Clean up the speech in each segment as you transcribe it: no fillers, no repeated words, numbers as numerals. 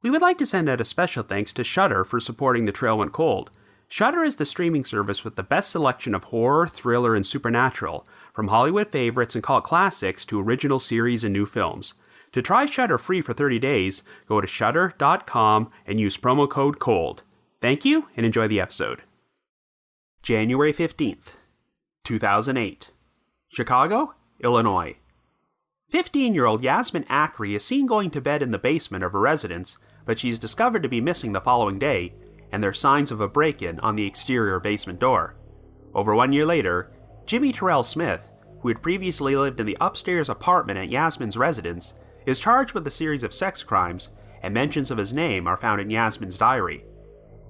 We would like to send out a special thanks to Shudder for supporting The Trail Went Cold. Shudder is the streaming service with the best selection of horror, thriller, and supernatural, from Hollywood favorites and cult classics to original series and new films. To try Shudder free for 30 days, go to shudder.com and use promo code COLD. Thank you, and enjoy the episode. January 15th, 2008. Chicago, Illinois. 15-year-old Yasmin Acree is seen going to bed in the basement of her residence, but she's discovered to be missing the following day, and there are signs of a break-in on the exterior basement door. Over 1 year later, Jimmie Terrell Smith, who had previously lived in the upstairs apartment at Yasmin's residence, is charged with a series of sex crimes, and mentions of his name are found in Yasmin's diary.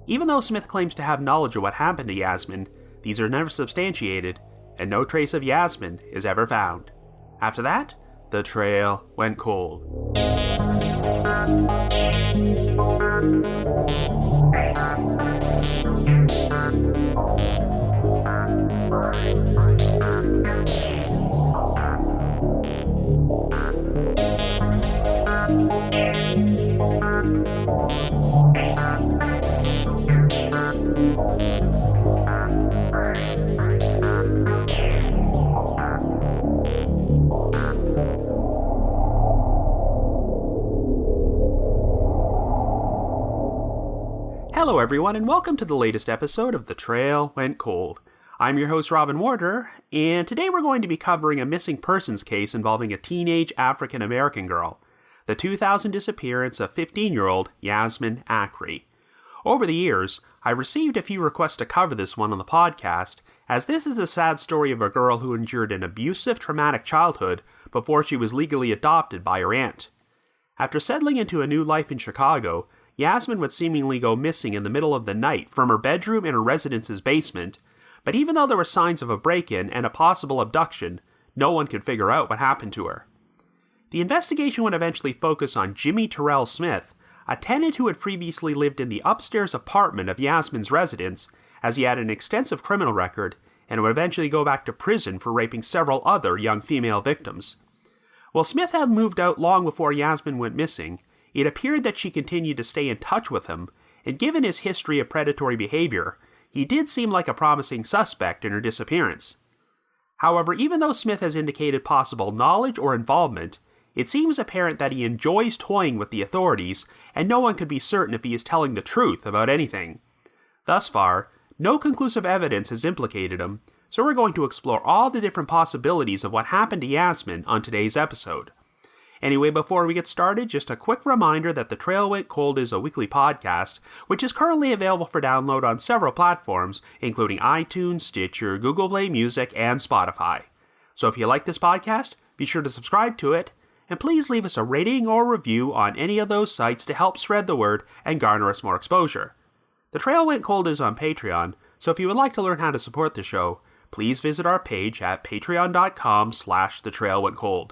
Even though Smith claims to have knowledge of what happened to Yasmin, these are never substantiated, and no trace of Yasmin is ever found. After that, the trail went cold. Hello everyone, and welcome to the latest episode of The Trail Went Cold. I'm your host Robin Warder, and today we're going to be covering a missing persons case involving a teenage African-American girl, the 2000 disappearance of 15-year-old Yasmin Acree. Over the years, I've received a few requests to cover this one on the podcast, as this is the sad story of a girl who endured an abusive, traumatic childhood before she was legally adopted by her aunt. After settling into a new life in Chicago, Yasmin would seemingly go missing in the middle of the night from her bedroom in her residence's basement, but even though there were signs of a break-in and a possible abduction, no one could figure out what happened to her. The investigation would eventually focus on Jimmie Terrell Smith, a tenant who had previously lived in the upstairs apartment of Yasmin's residence, as he had an extensive criminal record and would eventually go back to prison for raping several other young female victims. While Smith had moved out long before Yasmin went missing, it appeared that she continued to stay in touch with him, and given his history of predatory behavior, he did seem like a promising suspect in her disappearance. However, even though Smith has indicated possible knowledge or involvement, it seems apparent that he enjoys toying with the authorities, and no one could be certain if he is telling the truth about anything. Thus far, no conclusive evidence has implicated him, so we're going to explore all the different possibilities of what happened to Yasmin on today's episode. Anyway, before we get started, just a quick reminder that The Trail Went Cold is a weekly podcast, which is currently available for download on several platforms, including iTunes, Stitcher, Google Play Music, and Spotify. So if you like this podcast, be sure to subscribe to it, and please leave us a rating or review on any of those sites to help spread the word and garner us more exposure. The Trail Went Cold is on Patreon, so if you would like to learn how to support the show, please visit our page at patreon.com/thetrailwentcold.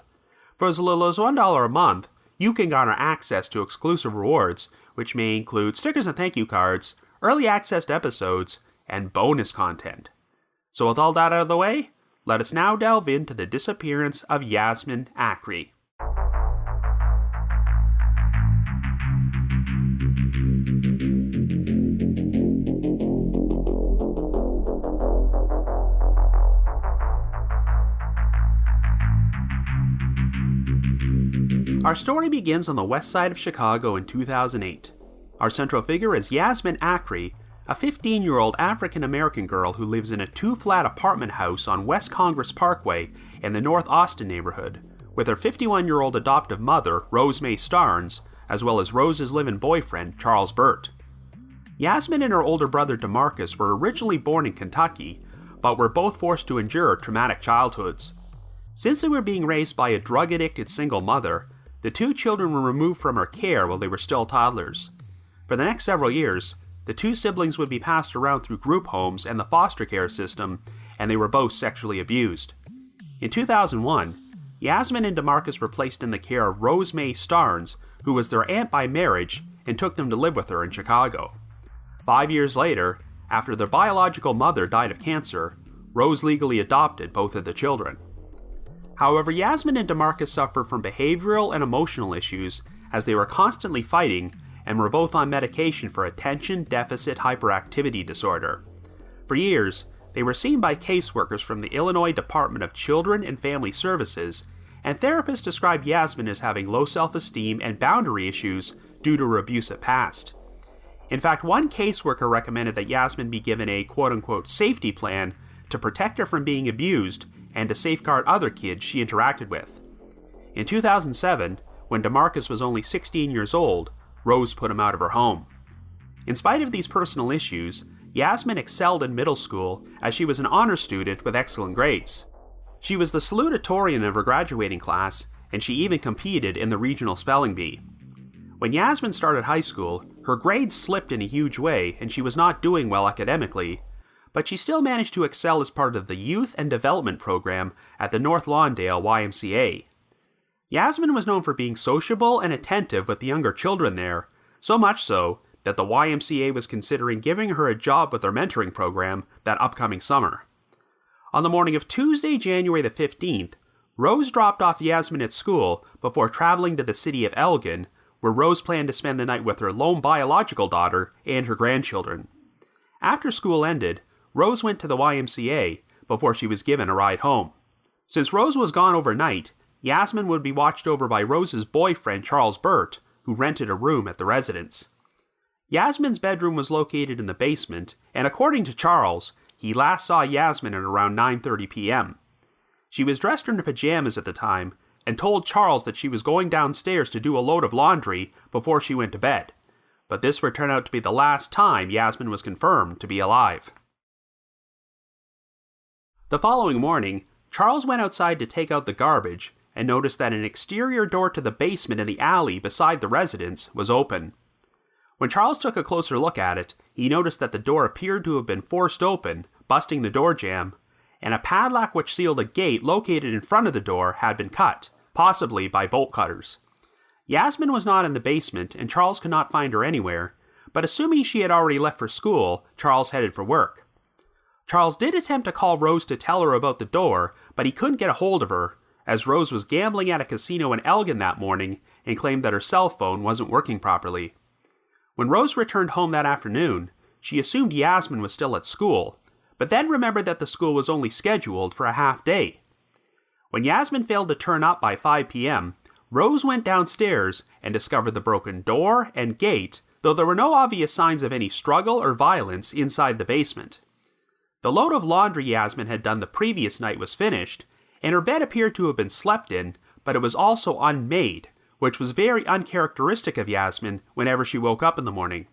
For as little as $1 a month, you can garner access to exclusive rewards, which may include stickers and thank you cards, early access to episodes, and bonus content. So with all that out of the way, let us now delve into the disappearance of Yasmin Acree. Our story begins on the west side of Chicago in 2008. Our central figure is Yasmin Acree, a 15-year-old African-American girl who lives in a two-flat apartment house on West Congress Parkway in the North Austin neighborhood, with her 51-year-old adoptive mother, Rose Mae Starnes, as well as Rose's live-in boyfriend, Charles Burt. Yasmin and her older brother DeMarcus were originally born in Kentucky, but were both forced to endure traumatic childhoods. Since they were being raised by a drug-addicted single mother, the two children were removed from her care while they were still toddlers. For the next several years, the two siblings would be passed around through group homes and the foster care system, and they were both sexually abused. In 2001, Yasmin and DeMarcus were placed in the care of Rose Mae Starnes, who was their aunt by marriage, and took them to live with her in Chicago. 5 years later, after their biological mother died of cancer, Rose legally adopted both of the children. However, Yasmin and DeMarcus suffered from behavioral and emotional issues as they were constantly fighting, and were both on medication for attention deficit hyperactivity disorder. For years, they were seen by caseworkers from the Illinois Department of Children and Family Services, and therapists described Yasmin as having low self-esteem and boundary issues due to her abusive past. In fact, one caseworker recommended that Yasmin be given a quote-unquote safety plan to protect her from being abused and to safeguard other kids she interacted with. In 2007, when DeMarcus was only 16 years old, Rose put him out of her home. In spite of these personal issues, Yasmin excelled in middle school as she was an honor student with excellent grades. She was the salutatorian of her graduating class, and she even competed in the regional spelling bee. When Yasmin started high school, her grades slipped in a huge way and she was not doing well academically, but she still managed to excel as part of the Youth and Development Program at the North Lawndale YMCA. Yasmin was known for being sociable and attentive with the younger children there, so much so that the YMCA was considering giving her a job with their mentoring program that upcoming summer. On the morning of Tuesday, January the 15th, Rose dropped off Yasmin at school before traveling to the city of Elgin, where Rose planned to spend the night with her lone biological daughter and her grandchildren. After school ended, Rose went to the YMCA before she was given a ride home. Since Rose was gone overnight, Yasmin would be watched over by Rose's boyfriend Charles Burt, who rented a room at the residence. Yasmin's bedroom was located in the basement, and according to Charles, he last saw Yasmin at around 9:30 p.m. She was dressed in her pajamas at the time, and told Charles that she was going downstairs to do a load of laundry before she went to bed, but this would turn out to be the last time Yasmin was confirmed to be alive. The following morning, Charles went outside to take out the garbage and noticed that an exterior door to the basement in the alley beside the residence was open. When Charles took a closer look at it, he noticed that the door appeared to have been forced open, busting the door jamb, and a padlock which sealed a gate located in front of the door had been cut, possibly by bolt cutters. Yasmin was not in the basement, and Charles could not find her anywhere, but assuming she had already left for school, Charles headed for work. Charles did attempt to call Rose to tell her about the door, but he couldn't get a hold of her, as Rose was gambling at a casino in Elgin that morning and claimed that her cell phone wasn't working properly. When Rose returned home that afternoon, she assumed Yasmin was still at school, but then remembered that the school was only scheduled for a half day. When Yasmin failed to turn up by 5 p.m., Rose went downstairs and discovered the broken door and gate, though there were no obvious signs of any struggle or violence inside the basement. The load of laundry Yasmin had done the previous night was finished, and her bed appeared to have been slept in, but it was also unmade, which was very uncharacteristic of Yasmin whenever she woke up in the morning.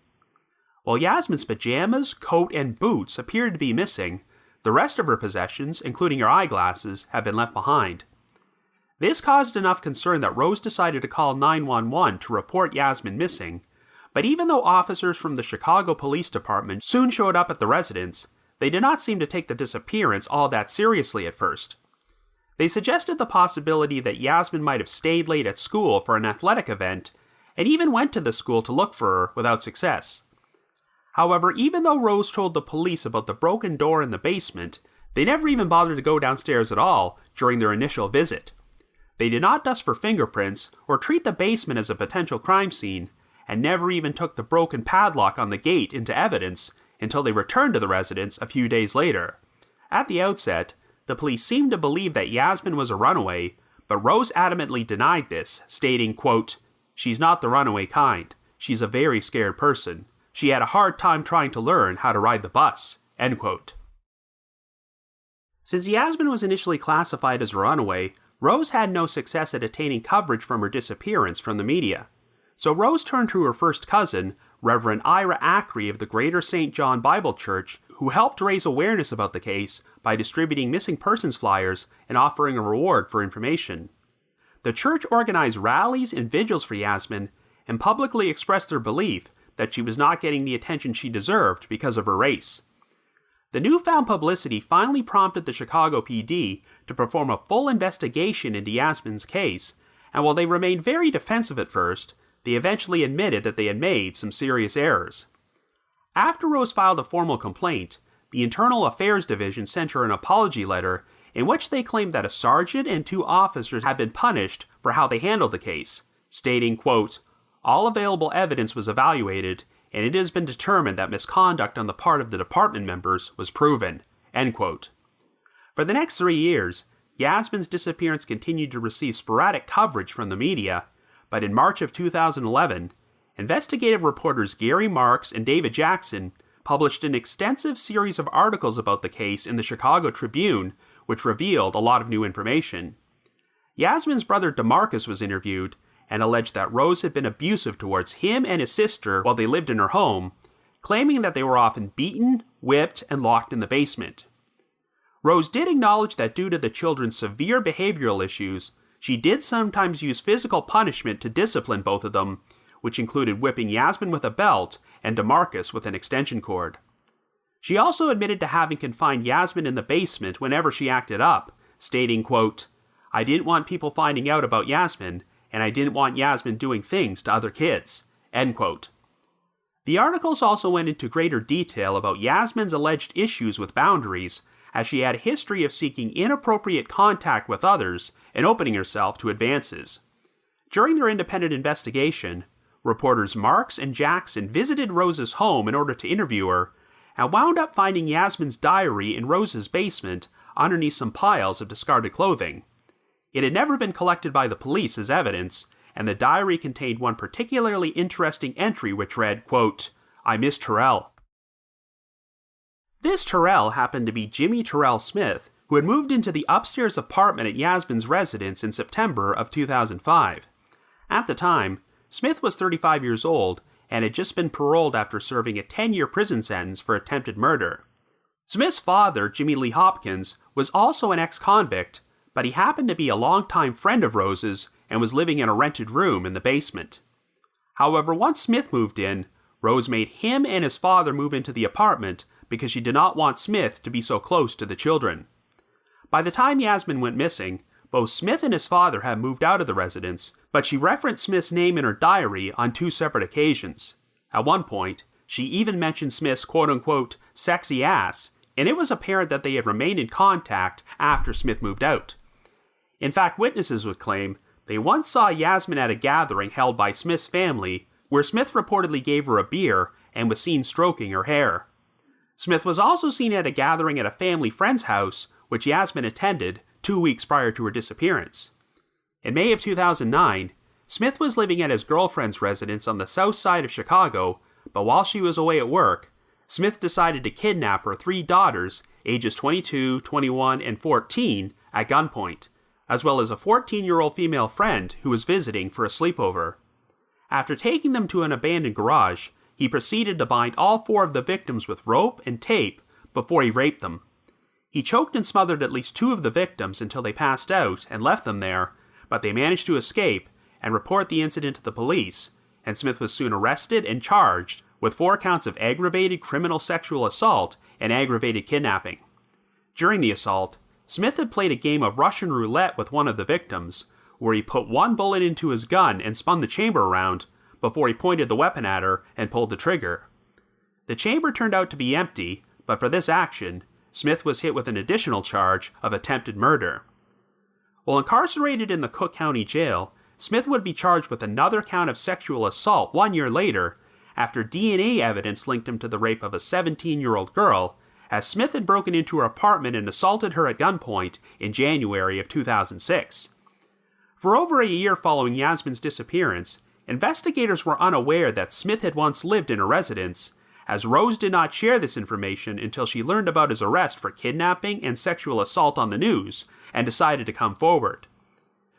While Yasmin's pajamas, coat, and boots appeared to be missing, the rest of her possessions, including her eyeglasses, had been left behind. This caused enough concern that Rose decided to call 911 to report Yasmin missing, but even though officers from the Chicago Police Department soon showed up at the residence, they did not seem to take the disappearance all that seriously at first. They suggested the possibility that Yasmin might have stayed late at school for an athletic event, and even went to the school to look for her without success. However, even though Rose told the police about the broken door in the basement, they never even bothered to go downstairs at all during their initial visit. They did not dust for fingerprints or treat the basement as a potential crime scene, and never even took the broken padlock on the gate into evidence until they returned to the residence a few days later. At the outset, the police seemed to believe that Yasmin was a runaway, but Rose adamantly denied this, stating, quote, "She's not the runaway kind. She's a very scared person. She had a hard time trying to learn how to ride the bus," end quote. Since Yasmin was initially classified as a runaway, Rose had no success at attaining coverage from her disappearance from the media. So Rose turned to her first cousin, Reverend Yasmin Acree of the Greater St. John Bible Church, who helped raise awareness about the case by distributing missing persons flyers and offering a reward for information. The church organized rallies and vigils for Yasmin and publicly expressed their belief that she was not getting the attention she deserved because of her race. The newfound publicity finally prompted the Chicago PD to perform a full investigation into Yasmin's case, and while they remained very defensive at first, they eventually admitted that they had made some serious errors. After Rose filed a formal complaint, the Internal Affairs Division sent her an apology letter in which they claimed that a sergeant and 2 officers had been punished for how they handled the case, stating, quote, All available evidence was evaluated, and it has been determined that misconduct on the part of the department members was proven." End quote. For the next 3 years, Yasmin's disappearance continued to receive sporadic coverage from the media, but in March of 2011, investigative reporters Gary Marks and David Jackson published an extensive series of articles about the case in the Chicago Tribune, which revealed a lot of new information. Yasmin's brother DeMarcus was interviewed and alleged that Rose had been abusive towards him and his sister while they lived in her home, claiming that they were often beaten, whipped, and locked in the basement. Rose did acknowledge that due to the children's severe behavioral issues, she did sometimes use physical punishment to discipline both of them, which included whipping Yasmin with a belt and DeMarcus with an extension cord. She also admitted to having confined Yasmin in the basement whenever she acted up, stating, quote, "I didn't want people finding out about Yasmin, and I didn't want Yasmin doing things to other kids." End quote. The articles also went into greater detail about Yasmin's alleged issues with boundaries, as she had a history of seeking inappropriate contact with others and opening herself to advances. During their independent investigation, reporters Marks and Jackson visited Rose's home in order to interview her, and wound up finding Yasmin's diary in Rose's basement underneath some piles of discarded clothing. It had never been collected by the police as evidence, and the diary contained one particularly interesting entry which read, quote, "I miss Terrell." This Terrell happened to be Jimmie Terrell Smith, who had moved into the upstairs apartment at Yasmin's residence in September of 2005. At the time, Smith was 35 years old and had just been paroled after serving a 10-year prison sentence for attempted murder. Smith's father, Jimmy Lee Hopkins, was also an ex-convict, but he happened to be a longtime friend of Rose's and was living in a rented room in the basement. However, once Smith moved in, Rose made him and his father move into the apartment because she did not want Smith to be so close to the children. By the time Yasmin went missing, both Smith and his father had moved out of the residence, but she referenced Smith's name in her diary on 2 separate occasions. At one point, she even mentioned Smith's quote-unquote sexy ass, and it was apparent that they had remained in contact after Smith moved out. In fact, witnesses would claim they once saw Yasmin at a gathering held by Smith's family, where Smith reportedly gave her a beer and was seen stroking her hair. Smith was also seen at a gathering at a family friend's house, which Yasmin attended 2 weeks prior to her disappearance. In May of 2009, Smith was living at his girlfriend's residence on the south side of Chicago, but while she was away at work, Smith decided to kidnap her 3 daughters, ages 22, 21, and 14, at gunpoint, as well as a 14-year-old female friend who was visiting for a sleepover. After taking them to an abandoned garage, he proceeded to bind all 4 of the victims with rope and tape before he raped them. He choked and smothered at least 2 of the victims until they passed out and left them there, but they managed to escape and report the incident to the police, and Smith was soon arrested and charged with 4 counts of aggravated criminal sexual assault and aggravated kidnapping. During the assault, Smith had played a game of Russian roulette with one of the victims, where he put 1 bullet into his gun and spun the chamber around before he pointed the weapon at her and pulled the trigger. The chamber turned out to be empty, but for this action, Smith was hit with an additional charge of attempted murder. While incarcerated in the Cook County Jail, Smith would be charged with another count of sexual assault 1 year later, after DNA evidence linked him to the rape of a 17-year-old girl, as Smith had broken into her apartment and assaulted her at gunpoint in January of 2006. For over a year following Yasmin's disappearance, investigators were unaware that Smith had once lived in a residence, as Rose did not share this information until she learned about his arrest for kidnapping and sexual assault on the news and decided to come forward.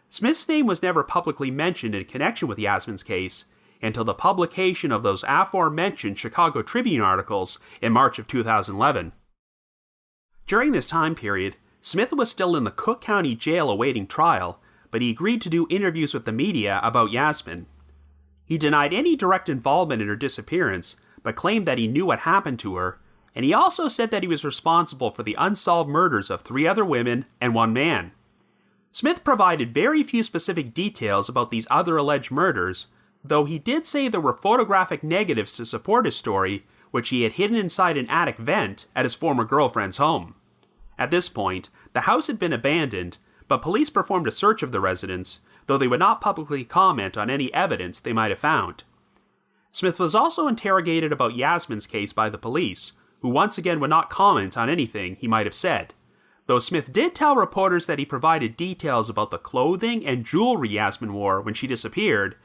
Smith's name was never publicly mentioned in connection with Yasmin's case until the publication of those aforementioned Chicago Tribune articles in March of 2011. During this time period, Smith was still in the Cook County Jail awaiting trial, but he agreed to do interviews with the media about Yasmin. He denied any direct involvement in her disappearance, but claimed that he knew what happened to her, and he also said that he was responsible for the unsolved murders of 3 other women and 1 man. Smith provided very few specific details about these other alleged murders, though he did say there were photographic negatives to support his story, which he had hidden inside an attic vent at his former girlfriend's home. At this point, the house had been abandoned, but police performed a search of the residence, though they would not publicly comment on any evidence they might have found. Smith was also interrogated about Yasmin's case by the police, who once again would not comment on anything he might have said, though Smith did tell reporters that he provided details about the clothing and jewelry Yasmin wore when she disappeared,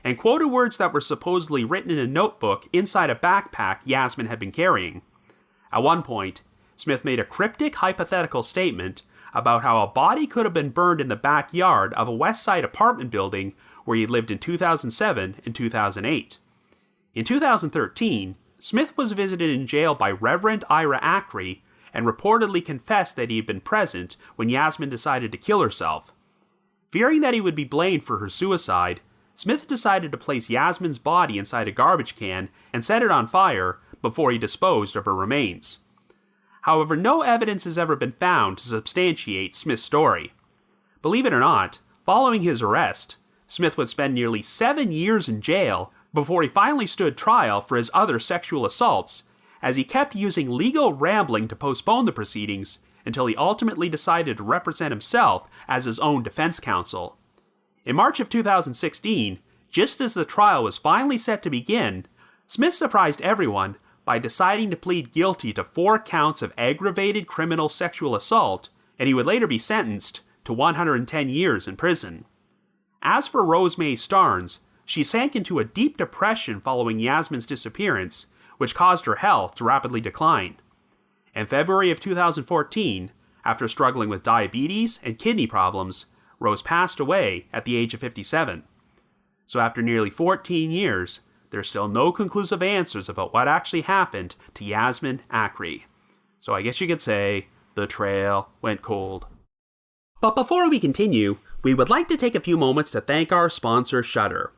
and quoted words that were supposedly written in a notebook inside a backpack Yasmin had been carrying. At one point, Smith made a cryptic hypothetical statement about how a body could have been burned in the backyard of a West Side apartment building where he lived in 2007 and 2008. In 2013, Smith was visited in jail by Reverend Ira Acree and reportedly confessed that he had been present when Yasmin decided to kill herself. Fearing that he would be blamed for her suicide, Smith decided to place Yasmin's body inside a garbage can and set it on fire before he disposed of her remains. However, no evidence has ever been found to substantiate Smith's story. Believe it or not, following his arrest, Smith would spend nearly 7 years in jail before he finally stood trial for his other sexual assaults, as he kept using legal rambling to postpone the proceedings until he ultimately decided to represent himself as his own defense counsel. In March of 2016, just as the trial was finally set to begin, Smith surprised everyone by deciding to plead guilty to 4 counts of aggravated criminal sexual assault, and he would later be sentenced to 110 years in prison. As for Rose Mae Starnes, she sank into a deep depression following Yasmin's disappearance, which caused her health to rapidly decline. In February of 2014, after struggling with diabetes and kidney problems, Rose passed away at the age of 57. So after nearly 14 years, there's still no conclusive answers about what actually happened to Yasmin Acree. So I guess you could say, the trail went cold. But before we continue, we would like to take a few moments to thank our sponsor, Shudder.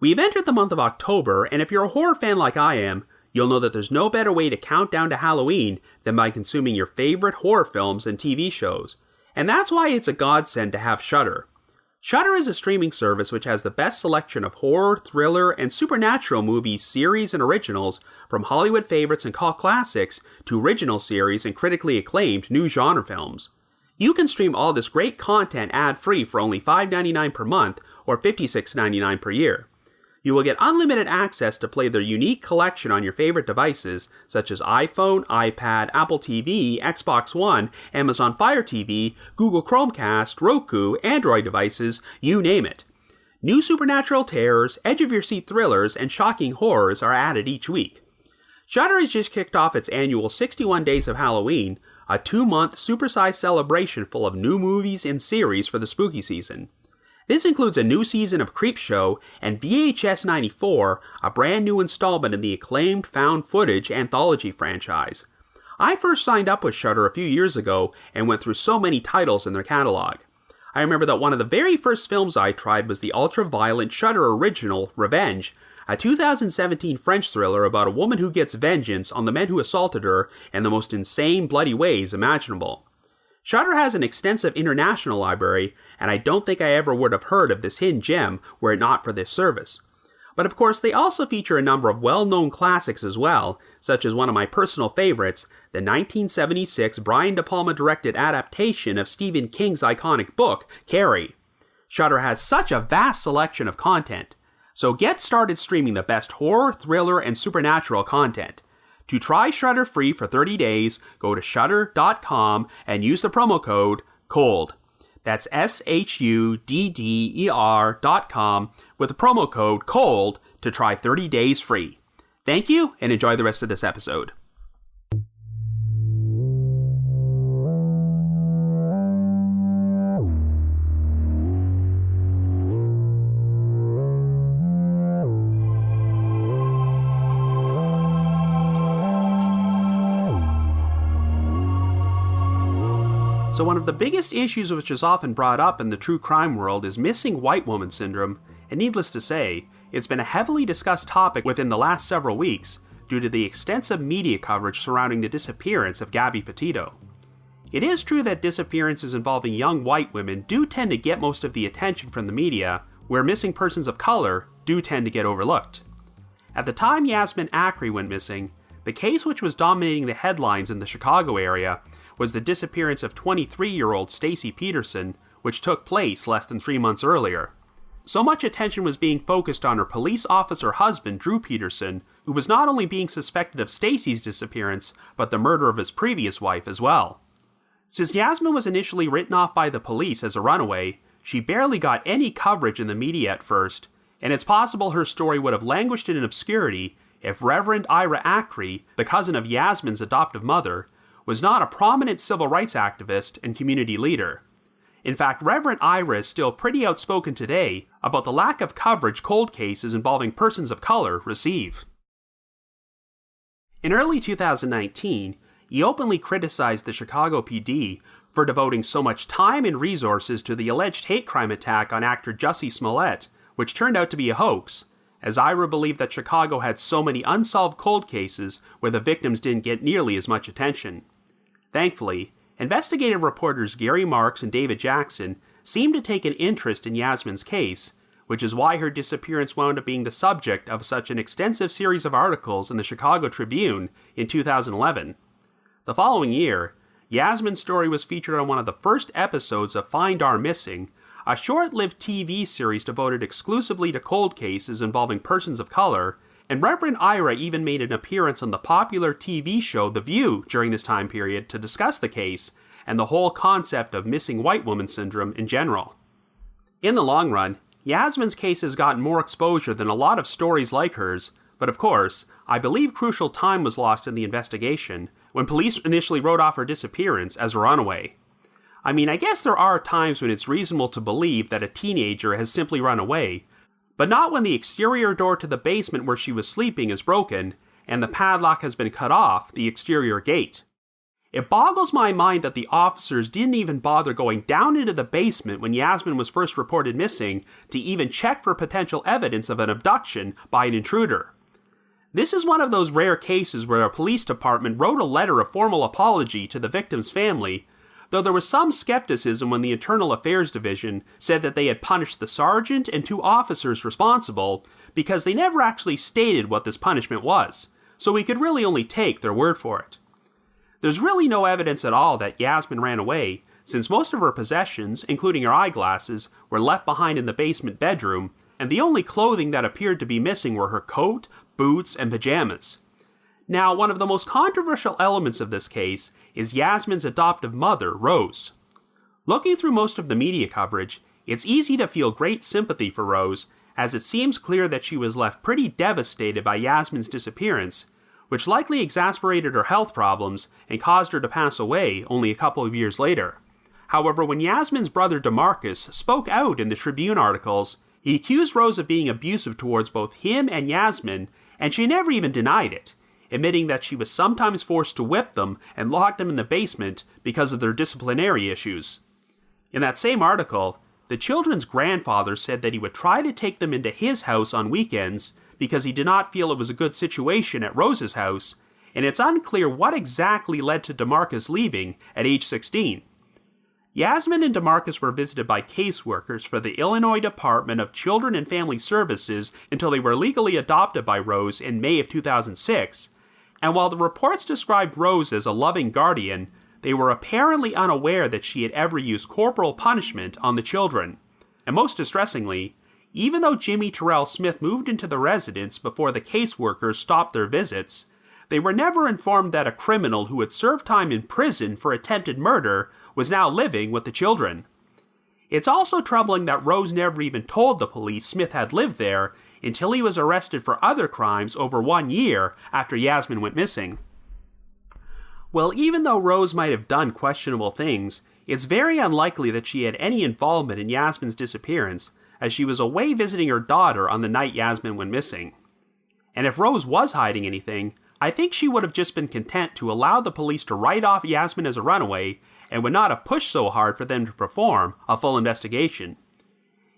We've entered the month of October, and if you're a horror fan like I am, you'll know that there's no better way to count down to Halloween than by consuming your favorite horror films and TV shows. And that's why it's a godsend to have Shudder. Shudder is a streaming service which has the best selection of horror, thriller, and supernatural movies, series, and originals, from Hollywood favorites and cult classics to original series and critically acclaimed new genre films. You can stream all this great content ad-free for only $5.99 per month or $56.99 per year. You will get unlimited access to play their unique collection on your favorite devices, such as iPhone, iPad, Apple TV, Xbox One, Amazon Fire TV, Google Chromecast, Roku, Android devices, you name it. New supernatural terrors, edge-of-your-seat thrillers, and shocking horrors are added each week. Shudder has just kicked off its annual 61 Days of Halloween, a 2-month supersized celebration full of new movies and series for the spooky season. This includes a new season of Creepshow and VHS 94, a brand new installment in the acclaimed found footage anthology franchise. I first signed up with Shudder a few years ago and went through so many titles in their catalog. I remember that one of the very first films I tried was the ultra-violent Shudder original, Revenge, a 2017 French thriller about a woman who gets vengeance on the men who assaulted her in the most insane, bloody ways imaginable. Shudder has an extensive international library, and I don't think I ever would have heard of this hidden gem were it not for this service. But of course, they also feature a number of well-known classics as well, such as one of my personal favorites, the 1976 Brian De Palma-directed adaptation of Stephen King's iconic book, Carrie. Shudder has such a vast selection of content, so get started streaming the best horror, thriller, and supernatural content. To try Shudder free for 30 days, go to Shudder.com and use the promo code COLD. That's SHUDDER.com with the promo code COLD to try 30 days free. Thank you, and enjoy the rest of this episode. So one of the biggest issues which is often brought up in the true crime world is missing white woman syndrome, and needless to say, it's been a heavily discussed topic within the last several weeks due to the extensive media coverage surrounding the disappearance of Gabby Petito. It is true that disappearances involving young white women do tend to get most of the attention from the media, where missing persons of color do tend to get overlooked. At the time Yasmin Acree went missing, the case which was dominating the headlines in the Chicago area was the disappearance of 23-year-old Stacy Peterson, which took place less than 3 months earlier. so much attention was being focused on her police officer husband, Drew Peterson, who was not only being suspected of Stacy's disappearance, but the murder of his previous wife as well. Since Yasmin was initially written off by the police as a runaway, she barely got any coverage in the media at first, and it's possible her story would have languished in obscurity if Reverend Ira Acree, the cousin of Yasmin's adoptive mother, was not a prominent civil rights activist and community leader. In fact, Reverend Ira is still pretty outspoken today about the lack of coverage cold cases involving persons of color receive. In early 2019, he openly criticized the Chicago PD for devoting so much time and resources to the alleged hate crime attack on actor Jussie Smollett, which turned out to be a hoax, as Ira believed that Chicago had so many unsolved cold cases where the victims didn't get nearly as much attention. Thankfully, investigative reporters Gary Marks and David Jackson seemed to take an interest in Yasmin's case, which is why her disappearance wound up being the subject of such an extensive series of articles in the Chicago Tribune in 2011. The following year, Yasmin's story was featured on one of the first episodes of Find Our Missing, a short-lived TV series devoted exclusively to cold cases involving persons of color, and Reverend Ira even made an appearance on the popular TV show The View during this time period to discuss the case and the whole concept of missing white woman syndrome in general. In the long run, Yasmin's case has gotten more exposure than a lot of stories like hers, but of course, I believe crucial time was lost in the investigation when police initially wrote off her disappearance as a runaway. I mean, I guess there are times when it's reasonable to believe that a teenager has simply run away, but not when the exterior door to the basement where she was sleeping is broken, and the padlock has been cut off the exterior gate. It boggles my mind that the officers didn't even bother going down into the basement when Yasmin was first reported missing to even check for potential evidence of an abduction by an intruder. This is one of those rare cases where a police department wrote a letter of formal apology to the victim's family, though there was some skepticism when the Internal Affairs Division said that they had punished the sergeant and 2 officers responsible because they never actually stated what this punishment was, so we could really only take their word for it. There's really no evidence at all that Yasmin ran away, since most of her possessions, including her eyeglasses, were left behind in the basement bedroom, and the only clothing that appeared to be missing were her coat, boots, and pajamas. Now, one of the most controversial elements of this case is Yasmin's adoptive mother, Rose. Looking through most of the media coverage, it's easy to feel great sympathy for Rose, as it seems clear that she was left pretty devastated by Yasmin's disappearance, which likely exacerbated her health problems and caused her to pass away only a couple of years later. However, when Yasmin's brother DeMarcus spoke out in the Tribune articles, he accused Rose of being abusive towards both him and Yasmin, and she never even denied it, admitting that she was sometimes forced to whip them and lock them in the basement because of their disciplinary issues. In that same article, the children's grandfather said that he would try to take them into his house on weekends because he did not feel it was a good situation at Rose's house, and it's unclear what exactly led to DeMarcus leaving at age 16. Yasmin and DeMarcus were visited by caseworkers for the Illinois Department of Children and Family Services until they were legally adopted by Rose in May of 2006, and while the reports described Rose as a loving guardian, they were apparently unaware that she had ever used corporal punishment on the children. And most distressingly, even though Jimmie Terrell Smith moved into the residence before the caseworkers stopped their visits, they were never informed that a criminal who had served time in prison for attempted murder was now living with the children. It's also troubling that Rose never even told the police Smith had lived there until he was arrested for other crimes over 1 year after Yasmin went missing. Well, even though Rose might have done questionable things, it's very unlikely that she had any involvement in Yasmin's disappearance, as she was away visiting her daughter on the night Yasmin went missing. And if Rose was hiding anything, I think she would have just been content to allow the police to write off Yasmin as a runaway and would not have pushed so hard for them to perform a full investigation.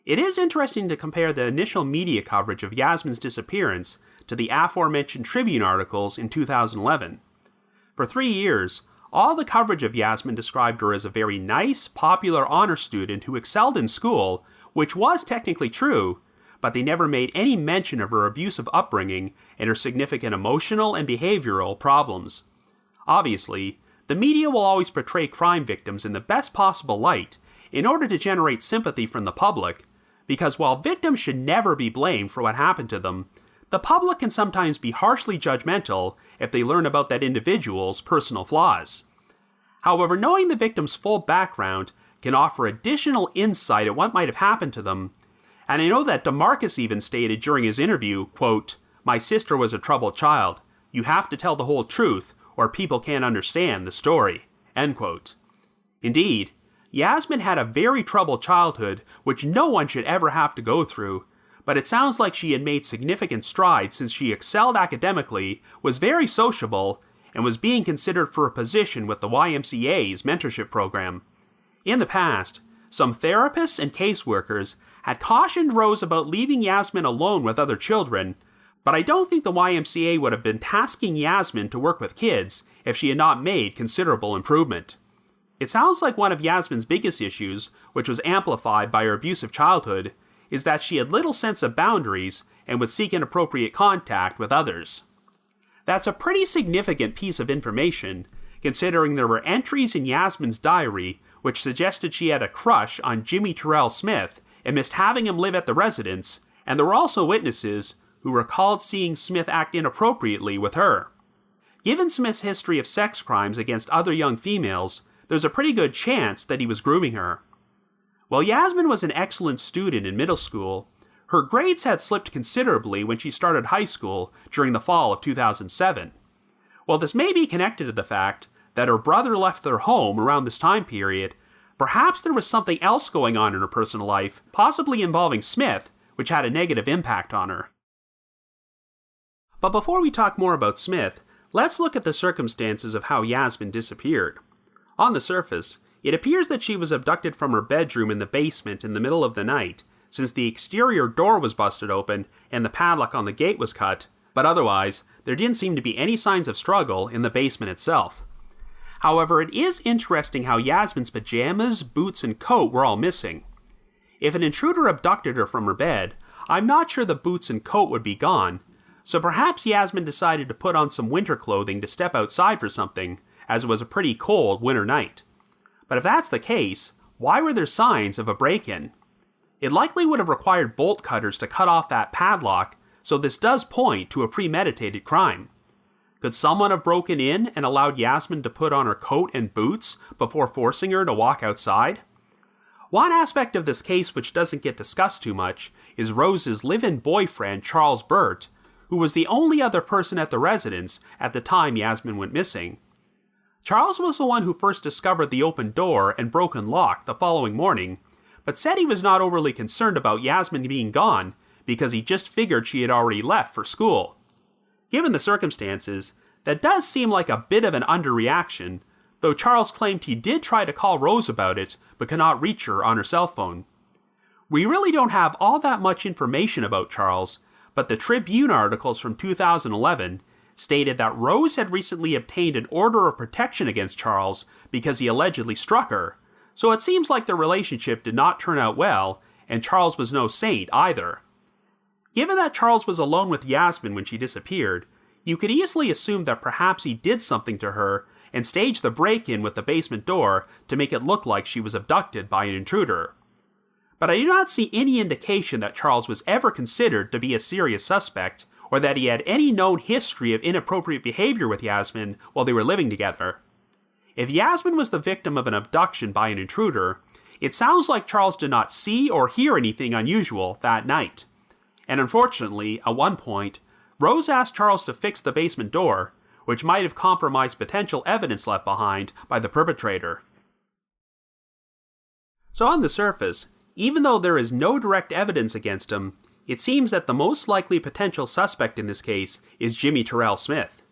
It is interesting to compare the initial media coverage of Yasmin's disappearance to the aforementioned Tribune articles in 2011. For 3 years, all the coverage of Yasmin described her as a very nice, popular honor student who excelled in school, which was technically true, but they never made any mention of her abusive upbringing and her significant emotional and behavioral problems. Obviously, the media will always portray crime victims in the best possible light in order to generate sympathy from the public, because while victims should never be blamed for what happened to them, the public can sometimes be harshly judgmental if they learn about that individual's personal flaws. However, knowing the victim's full background can offer additional insight at what might have happened to them, and I know that DeMarcus even stated during his interview, quote, "My sister was a troubled child. You have to tell the whole truth, or people can't understand the story," end quote. Indeed, Yasmin had a very troubled childhood which no one should ever have to go through, but it sounds like she had made significant strides since she excelled academically, was very sociable, and was being considered for a position with the YMCA's mentorship program. In the past, some therapists and caseworkers had cautioned Rose about leaving Yasmin alone with other children, but I don't think the YMCA would have been tasking Yasmin to work with kids if she had not made considerable improvement. It sounds like one of Yasmin's biggest issues, which was amplified by her abusive childhood, is that she had little sense of boundaries and would seek inappropriate contact with others. That's a pretty significant piece of information, considering there were entries in Yasmin's diary which suggested she had a crush on Jimmie Terrell Smith and missed having him live at the residence, and there were also witnesses who recalled seeing Smith act inappropriately with her. Given Smith's history of sex crimes against other young females, there's a pretty good chance that he was grooming her. While Yasmin was an excellent student in middle school, her grades had slipped considerably when she started high school during the fall of 2007. While this may be connected to the fact that her brother left their home around this time period, perhaps there was something else going on in her personal life, possibly involving Smith, which had a negative impact on her. But before we talk more about Smith, let's look at the circumstances of how Yasmin disappeared. On the surface, it appears that she was abducted from her bedroom in the basement in the middle of the night, since the exterior door was busted open and the padlock on the gate was cut, but otherwise, there didn't seem to be any signs of struggle in the basement itself. However, it is interesting how Yasmin's pajamas, boots, and coat were all missing. If an intruder abducted her from her bed, I'm not sure the boots and coat would be gone, so perhaps Yasmin decided to put on some winter clothing to step outside for something, as it was a pretty cold winter night. But if that's the case, why were there signs of a break-in? It likely would have required bolt cutters to cut off that padlock, so this does point to a premeditated crime. Could someone have broken in and allowed Yasmin to put on her coat and boots before forcing her to walk outside? One aspect of this case which doesn't get discussed too much is Rose's live-in boyfriend, Charles Burt, who was the only other person at the residence at the time Yasmin went missing. Charles was the one who first discovered the open door and broken lock the following morning, but said he was not overly concerned about Yasmin being gone because he just figured she had already left for school. Given the circumstances, that does seem like a bit of an underreaction, though Charles claimed he did try to call Rose about it, but could not reach her on her cell phone. We really don't have all that much information about Charles, but the Tribune articles from 2011 stated that Rose had recently obtained an order of protection against Charles because he allegedly struck her, so it seems like the relationship did not turn out well, and Charles was no saint either. Given that Charles was alone with Yasmin when she disappeared, you could easily assume that perhaps he did something to her and staged the break-in with the basement door to make it look like she was abducted by an intruder. But I do not see any indication that Charles was ever considered to be a serious suspect, or that he had any known history of inappropriate behavior with Yasmin while they were living together. If Yasmin was the victim of an abduction by an intruder, it sounds like Charles did not see or hear anything unusual that night. And unfortunately, at one point, Rose asked Charles to fix the basement door, which might have compromised potential evidence left behind by the perpetrator. So on the surface, even though there is no direct evidence against him, it seems that the most likely potential suspect in this case is Jimmie Terrell Smith.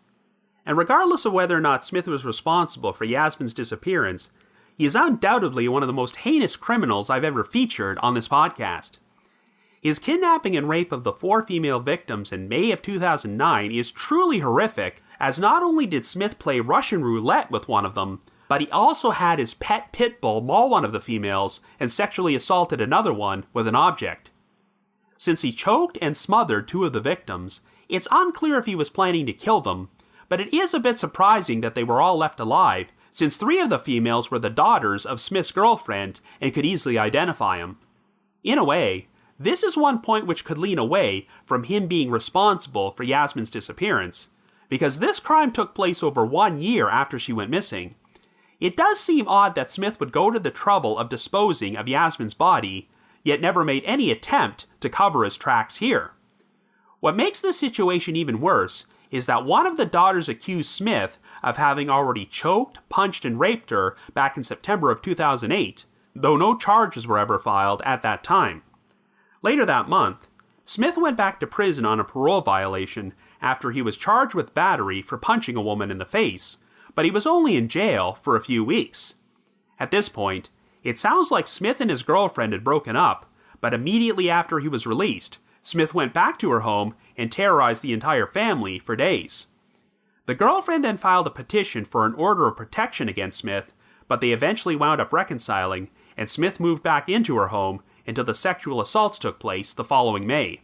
And regardless of whether or not Smith was responsible for Yasmin's disappearance, he is undoubtedly one of the most heinous criminals I've ever featured on this podcast. His kidnapping and rape of the 4 female victims in May of 2009 is truly horrific, as not only did Smith play Russian roulette with one of them, but he also had his pet pit bull maul one of the females and sexually assaulted another one with an object. Since he choked and smothered 2 of the victims, it's unclear if he was planning to kill them, but it is a bit surprising that they were all left alive, since 3 of the females were the daughters of Smith's girlfriend and could easily identify him. In a way, This is one point which could lean away from him being responsible for Yasmin's disappearance, because this crime took place over 1 year after she went missing. It does seem odd that Smith would go to the trouble of disposing of Yasmin's body, yet never made any attempt to cover his tracks here. What makes this situation even worse is that one of the daughters accused Smith of having already choked, punched, and raped her back in September of 2008, though no charges were ever filed at that time. Later that month, Smith went back to prison on a parole violation after he was charged with battery for punching a woman in the face, but he was only in jail for a few weeks. At this point, it sounds like Smith and his girlfriend had broken up, but immediately after he was released, Smith went back to her home and terrorized the entire family for days. The girlfriend then filed a petition for an order of protection against Smith, but they eventually wound up reconciling, and Smith moved back into her home until the sexual assaults took place the following May.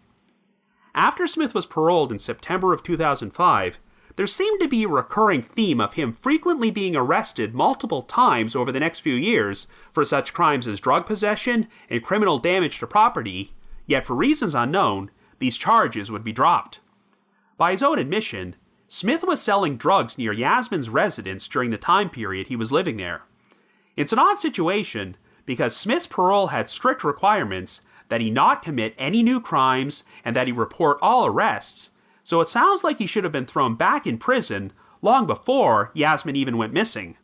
After Smith was paroled in September of 2005, there seemed to be a recurring theme of him frequently being arrested multiple times over the next few years for such crimes as drug possession and criminal damage to property, yet for reasons unknown, these charges would be dropped. By his own admission, Smith was selling drugs near Yasmin's residence during the time period he was living there. It's an odd situation because Smith's parole had strict requirements that he not commit any new crimes and that he report all arrests, so it sounds like he should have been thrown back in prison long before Yasmin even went missing.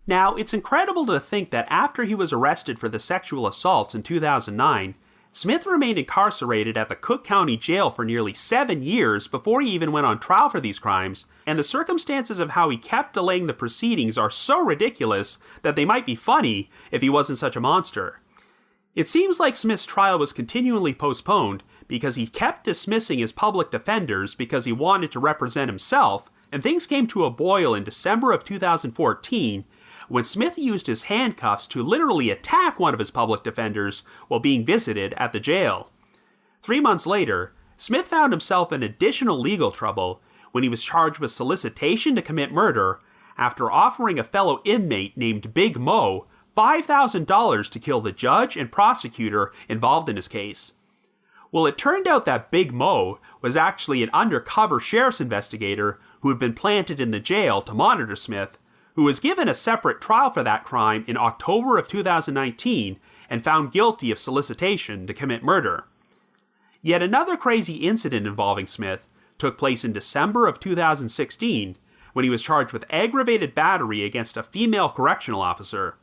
Now, it's incredible to think that after he was arrested for the sexual assaults in 2009, Smith remained incarcerated at the Cook County Jail for nearly 7 years before he even went on trial for these crimes, and the circumstances of how he kept delaying the proceedings are so ridiculous that they might be funny if he wasn't such a monster. It seems like Smith's trial was continually postponed because he kept dismissing his public defenders because he wanted to represent himself, and things came to a boil in December of 2014 when Smith used his handcuffs to literally attack one of his public defenders while being visited at the jail. 3 months later, Smith found himself in additional legal trouble when he was charged with solicitation to commit murder after offering a fellow inmate named Big Mo $5,000 to kill the judge and prosecutor involved in his case. Well, it turned out that Big Mo was actually an undercover sheriff's investigator who had been planted in the jail to monitor Smith, who was given a separate trial for that crime in October of 2019 and found guilty of solicitation to commit murder. Yet another crazy incident involving Smith took place in December of 2016 when he was charged with aggravated battery against a female correctional officer.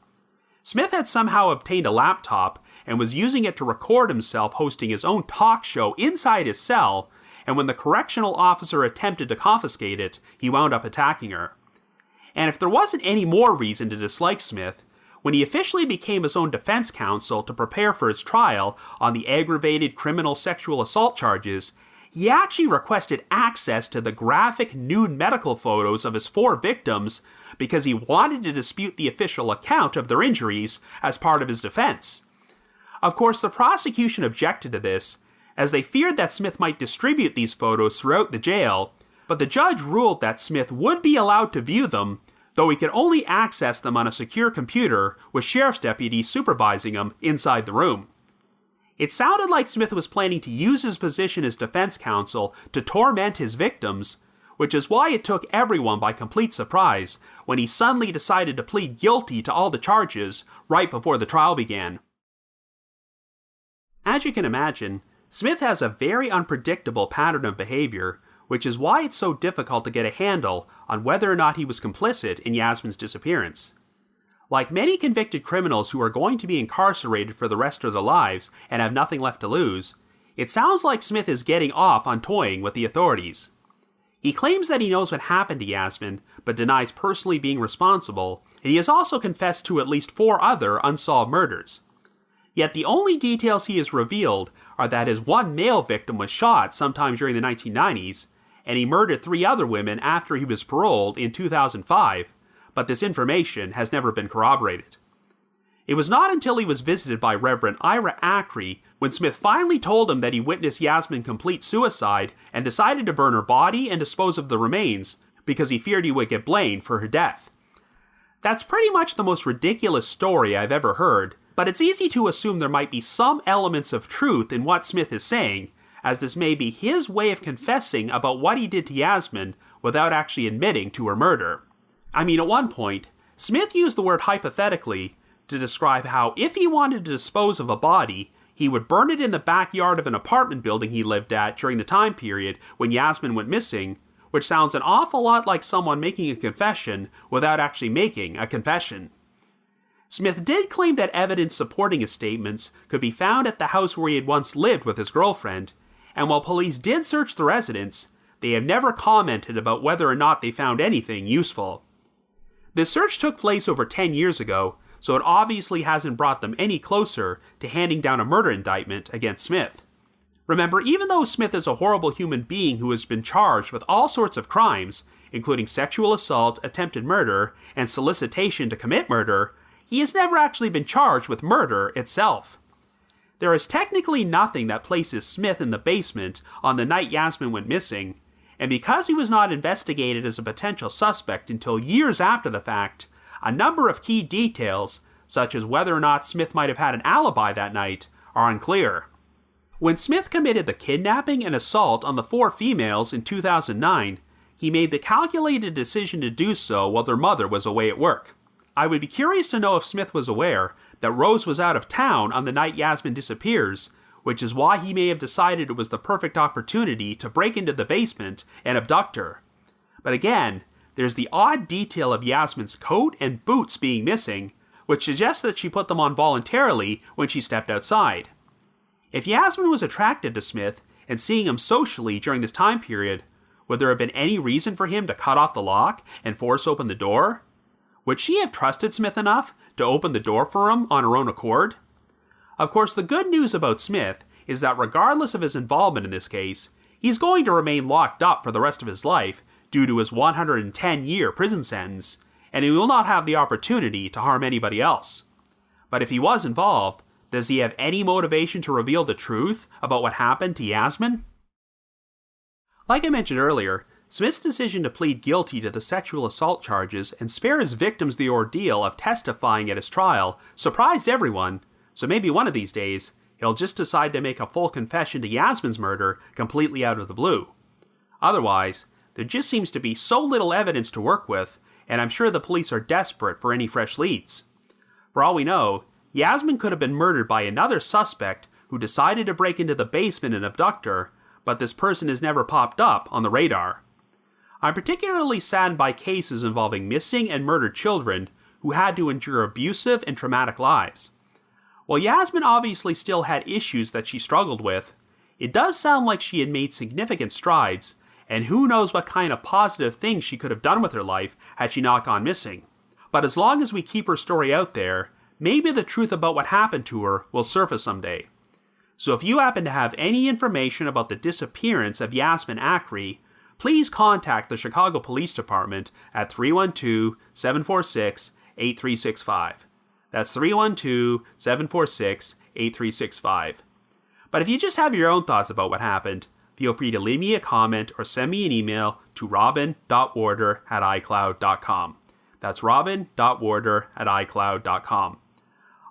Smith had somehow obtained a laptop and was using it to record himself hosting his own talk show inside his cell, and when the correctional officer attempted to confiscate it, he wound up attacking her. And if there wasn't any more reason to dislike Smith, when he officially became his own defense counsel to prepare for his trial on the aggravated criminal sexual assault charges, he actually requested access to the graphic nude medical photos of his 4 victims because he wanted to dispute the official account of their injuries as part of his defense. Of course, the prosecution objected to this, as they feared that Smith might distribute these photos throughout the jail, but the judge ruled that Smith would be allowed to view them, though he could only access them on a secure computer with sheriff's deputies supervising him inside the room. It sounded like Smith was planning to use his position as defense counsel to torment his victims, which is why it took everyone by complete surprise when he suddenly decided to plead guilty to all the charges right before the trial began. As you can imagine, Smith has a very unpredictable pattern of behavior, which is why it's so difficult to get a handle on whether or not he was complicit in Yasmin's disappearance. Like many convicted criminals who are going to be incarcerated for the rest of their lives and have nothing left to lose, it sounds like Smith is getting off on toying with the authorities. He claims that he knows what happened to Yasmin, but denies personally being responsible, and he has also confessed to at least 4 other unsolved murders. Yet the only details he has revealed are that his one male victim was shot sometime during the 1990s, and he murdered 3 other women after he was paroled in 2005, but this information has never been corroborated. It was not until he was visited by Reverend Yasmin Acree when Smith finally told him that he witnessed Yasmin complete suicide and decided to burn her body and dispose of the remains because he feared he would get blamed for her death. That's pretty much the most ridiculous story I've ever heard, But it's easy to assume there might be some elements of truth in what Smith is saying, as this may be his way of confessing about what he did to Yasmin without actually admitting to her murder. I mean, at one point, Smith used the word hypothetically to describe how if he wanted to dispose of a body, he would burn it in the backyard of an apartment building he lived at during the time period when Yasmin went missing, which sounds an awful lot like someone making a confession without actually making a confession. Smith did claim that evidence supporting his statements could be found at the house where he had once lived with his girlfriend, and while police did search the residence, they have never commented about whether or not they found anything useful. This search took place over 10 years ago, so it obviously hasn't brought them any closer to handing down a murder indictment against Smith. Remember, even though Smith is a horrible human being who has been charged with all sorts of crimes, including sexual assault, attempted murder, and solicitation to commit murder, he has never actually been charged with murder itself. There is technically nothing that places Smith in the basement on the night Yasmin went missing, and because he was not investigated as a potential suspect until years after the fact, a number of key details, such as whether or not Smith might have had an alibi that night, are unclear. When Smith committed the kidnapping and assault on the 4 females in 2009, he made the calculated decision to do so while their mother was away at work. I would be curious to know if Smith was aware that Rose was out of town on the night Yasmin disappears, which is why he may have decided it was the perfect opportunity to break into the basement and abduct her. But again, there's the odd detail of Yasmin's coat and boots being missing, which suggests that she put them on voluntarily when she stepped outside. If Yasmin was attracted to Smith and seeing him socially during this time period, would there have been any reason for him to cut off the lock and force open the door? Would she have trusted Smith enough to open the door for him on her own accord? Of course, the good news about Smith is that regardless of his involvement in this case, he's going to remain locked up for the rest of his life due to his 110-year prison sentence, and he will not have the opportunity to harm anybody else. But if he was involved, does he have any motivation to reveal the truth about what happened to Yasmin? Like I mentioned earlier, Smith's decision to plead guilty to the sexual assault charges and spare his victims the ordeal of testifying at his trial surprised everyone, so maybe one of these days, he'll just decide to make a full confession to Yasmin's murder completely out of the blue. Otherwise, there just seems to be so little evidence to work with, and I'm sure the police are desperate for any fresh leads. For all we know, Yasmin could have been murdered by another suspect who decided to break into the basement and abduct her, but this person has never popped up on the radar. I'm particularly saddened by cases involving missing and murdered children who had to endure abusive and traumatic lives. While Yasmin obviously still had issues that she struggled with, it does sound like she had made significant strides, and who knows what kind of positive things she could have done with her life had she not gone missing. But as long as we keep her story out there, maybe the truth about what happened to her will surface someday. So if you happen to have any information about the disappearance of Yasmin Acree, please contact the Chicago Police Department at 312-746-8365. That's 312-746-8365. But if you just have your own thoughts about what happened, feel free to leave me a comment or send me an email to robin.warder@icloud.com. That's robin.warder@icloud.com.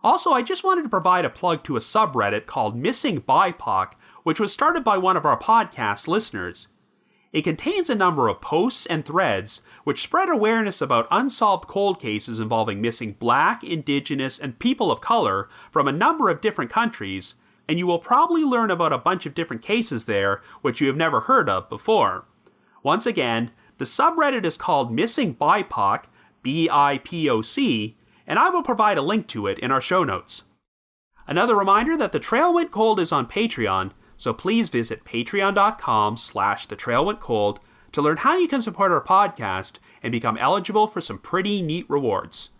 Also, I just wanted to provide a plug to a subreddit called Missing BIPOC, which was started by one of our podcast listeners. It contains a number of posts and threads which spread awareness about unsolved cold cases involving missing Black, Indigenous, and people of color from a number of different countries, and you will probably learn about a bunch of different cases there which you have never heard of before. Once again, the subreddit is called Missing BIPOC, BIPOC, and I will provide a link to it in our show notes. Another reminder that The Trail Went Cold is on Patreon, so please visit patreon.com/thetrailwentcold to learn how you can support our podcast and become eligible for some pretty neat rewards.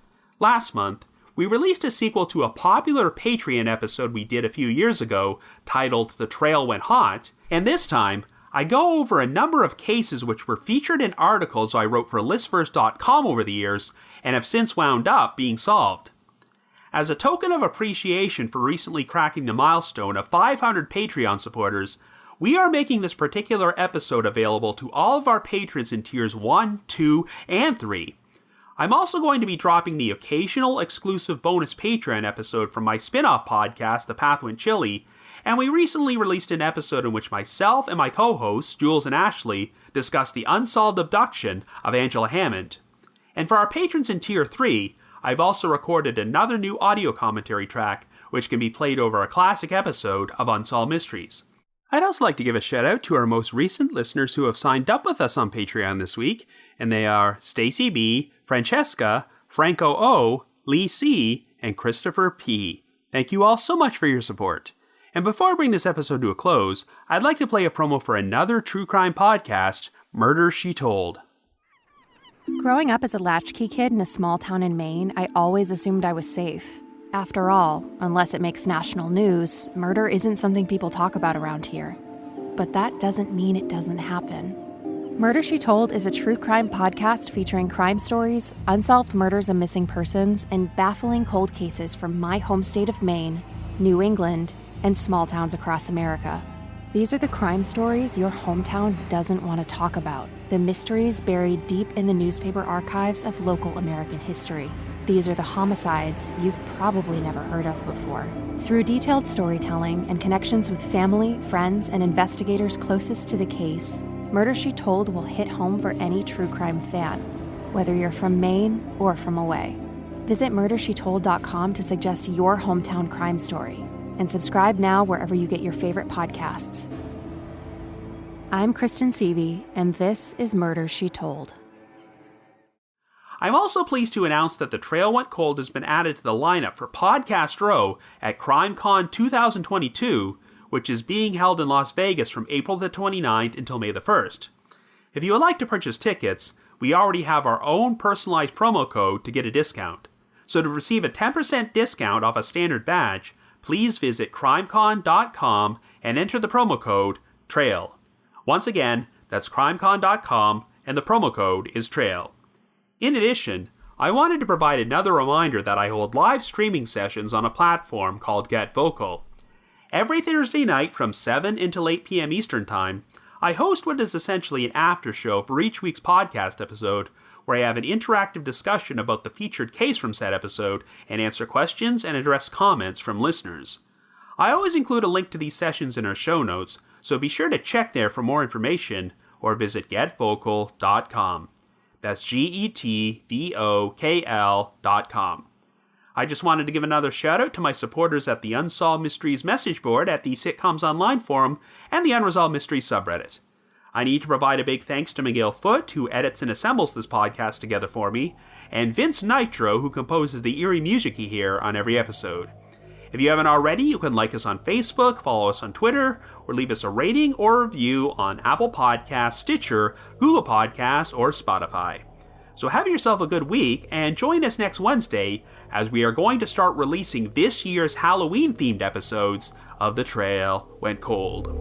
Last month, we released a sequel to a popular Patreon episode we did a few years ago titled The Trail Went Hot, and this time, I go over a number of cases which were featured in articles I wrote for listverse.com over the years and have since wound up being solved. As a token of appreciation for recently cracking the milestone of 500 Patreon supporters, we are making this particular episode available to all of our patrons in tiers 1, 2, and 3. I'm also going to be dropping the occasional exclusive bonus Patreon episode from my spin-off podcast, The Path Went Chilly, and we recently released an episode in which myself and my co-hosts, Jules and Ashley, discussed the unsolved abduction of Angela Hammond. And for our patrons in Tier 3, I've also recorded another new audio commentary track, which can be played over a classic episode of Unsolved Mysteries. I'd also like to give a shout out to our most recent listeners who have signed up with us on Patreon this week, and they are Stacy B., Francesca, Franco O., Lee C., and Christopher P. Thank you all so much for your support. And before I bring this episode to a close, I'd like to play a promo for another true crime podcast, Murder, She Told. Growing up as a latchkey kid in a small town in Maine, I always assumed I was safe. After all, unless it makes national news, murder isn't something people talk about around here. But that doesn't mean it doesn't happen. Murder, She Told is a true crime podcast featuring crime stories, unsolved murders and missing persons, and baffling cold cases from my home state of Maine, New England, and small towns across America. These are the crime stories your hometown doesn't want to talk about, the mysteries buried deep in the newspaper archives of local American history. These are the homicides you've probably never heard of before. Through detailed storytelling and connections with family, friends, and investigators closest to the case, Murder, She Told will hit home for any true crime fan, whether you're from Maine or from away. Visit murdershetold.com to suggest your hometown crime story, and subscribe now wherever you get your favorite podcasts. I'm Kristen Seavey, and this is Murder, She Told. I'm also pleased to announce that The Trail Went Cold has been added to the lineup for Podcast Row at CrimeCon 2022, which is being held in Las Vegas from April the 29th until May the 1st. If you would like to purchase tickets, we already have our own personalized promo code to get a discount. So to receive a 10% discount off a standard badge, please visit crimecon.com and enter the promo code TRAIL. Once again, that's crimecon.com and the promo code is TRAIL. In addition, I wanted to provide another reminder that I hold live streaming sessions on a platform called Get Vocal. Every Thursday night from 7 until 8 p.m. Eastern Time, I host what is essentially an after show for each week's podcast episode, where I have an interactive discussion about the featured case from said episode and answer questions and address comments from listeners. I always include a link to these sessions in our show notes, so be sure to check there for more information or visit getvocal.com. That's GETVOKL.com. I just wanted to give another shout out to my supporters at the Unsolved Mysteries message board at the Sitcoms Online forum and the Unresolved Mysteries subreddit. I need to provide a big thanks to Miguel Foote, who edits and assembles this podcast together for me, and Vince Nitro, who composes the eerie music you hear on every episode. If you haven't already, you can like us on Facebook, follow us on Twitter, or leave us a rating or review on Apple Podcasts, Stitcher, Google Podcasts, or Spotify. So have yourself a good week, and join us next Wednesday as we are going to start releasing this year's Halloween-themed episodes of The Trail Went Cold.